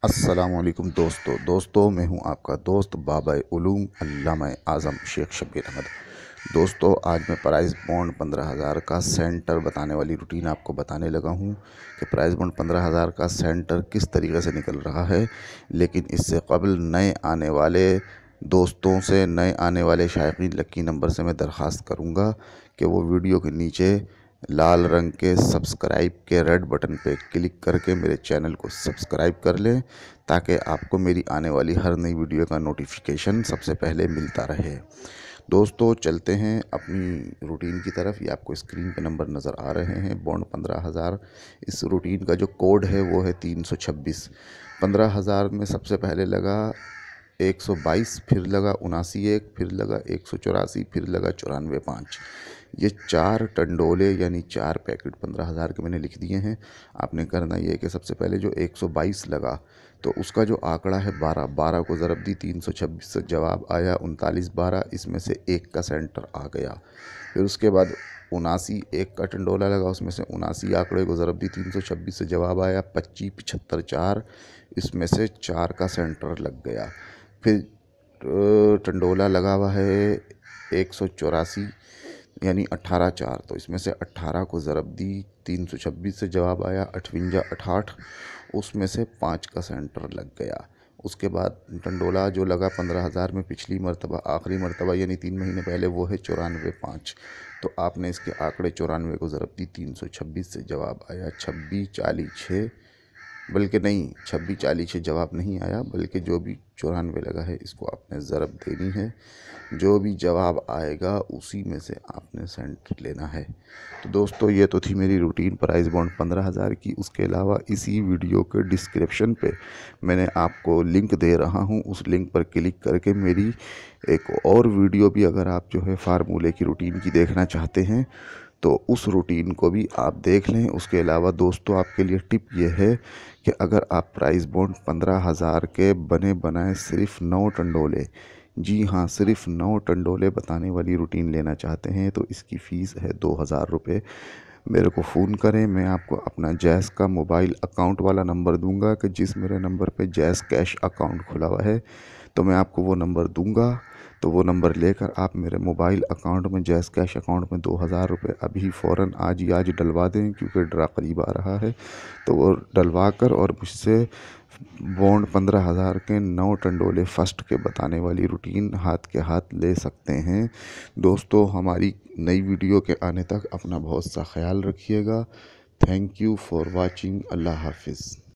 अस्सलामुअलैकुम दोस्तों मैं हूं आपका दोस्त बाबा उलूम अल्लामा आज़म शेख शब्बीर अहमद। दोस्तों आज मैं प्राइस बॉन्ड 15,000 का सेंटर बताने वाली रूटीन आपको बताने लगा हूं कि प्राइस बॉन्ड 15,000 का सेंटर किस तरीके से निकल रहा है। लेकिन इससे कबल नए आने वाले दोस्तों से, नए आने वाले शायकीन लकी नंबर से मैं दरख्वास्त करूँगा कि वो वीडियो के नीचे लाल रंग के सब्सक्राइब के रेड बटन पे क्लिक करके मेरे चैनल को सब्सक्राइब कर लें, ताकि आपको मेरी आने वाली हर नई वीडियो का नोटिफिकेशन सबसे पहले मिलता रहे। दोस्तों चलते हैं अपनी रूटीन की तरफ। ये आपको स्क्रीन पे नंबर नज़र आ रहे हैं, बॉन्ड 15,000। इस रूटीन का जो कोड है वो है 326। 15,000 में सबसे पहले लगा 122, फिर लगा 79 1, फिर लगा 184, फिर लगा 94 5। ये 4 टंडोले यानी 4 पैकेट 15,000 के मैंने लिख दिए हैं। आपने करना ये है कि सबसे पहले जो 122 लगा तो उसका जो आंकड़ा है 12, 12 को ज़रब दी 326 से जवाब आया 39 12, इसमें से 1 का सेंटर आ गया। फिर उसके बाद 79 1 का टंडोला लगा, उसमें से 79 आंकड़े को ज़रब दी 326 से जवाब आया 25 75 4, इसमें से 4 का सेंटर लग गया। फिर टंडोला लगा हुआ है 184 यानी 18 4, तो इसमें से 18 को ज़रब दी 326 से जवाब आया 58 68, उसमें से 5 का सेंटर लग गया। उसके बाद टंडोला जो लगा 15,000 में पिछली मरतबा, आखिरी मरतबा यानी 3 महीने पहले, वो है 94 5। तो आपने इसके आंकड़े 94 को ज़रब दी 326 से जवाब आया 26 40 6, बल्कि नहीं 26 40 6 जवाब नहीं आया, बल्कि जो भी 94 लगा है इसको आपने ज़रब देनी है। जो भी जवाब आएगा उसी में से आपने सेंटर लेना है। तो दोस्तों ये तो थी मेरी रूटीन प्राइस बॉन्ड 15,000 की। उसके अलावा इसी वीडियो के डिस्क्रिप्शन पे मैंने आपको लिंक दे रहा हूँ, उस लिंक पर क्लिक करके मेरी एक और वीडियो भी, अगर आप जो है फार्मूले की रूटीन की देखना चाहते हैं तो उस रूटीन को भी आप देख लें। उसके अलावा दोस्तों आपके लिए टिप ये है कि अगर आप प्राइस बॉन्ड 15,000 के बने बनाए सिर्फ 9 टंडोले, जी हाँ सिर्फ 9 टंडोले बताने वाली रूटीन लेना चाहते हैं तो इसकी फ़ीस है 2,000 रुपये। मेरे को फ़ोन करें, मैं आपको अपना जैज़ का मोबाइल अकाउंट वाला नंबर दूंगा कि जिस मेरे नंबर पे जैज़ कैश अकाउंट खुला हुआ है, तो मैं आपको वो नंबर दूंगा। तो वो नंबर लेकर आप मेरे मोबाइल अकाउंट में, जैज़ कैश अकाउंट में 2,000 रुपये अभी फ़ौरन आज ही आज डलवा दें, क्योंकि ड्रा करीब आ रहा है। तो वो डलवा कर और मुझसे बॉन्ड 15,000 के 9 टंडोले फर्स्ट के बताने वाली रूटीन हाथ के हाथ ले सकते हैं। दोस्तों हमारी नई वीडियो के आने तक अपना बहुत सा ख्याल रखिएगा। Thank you for watching. अल्लाह हाफिज़।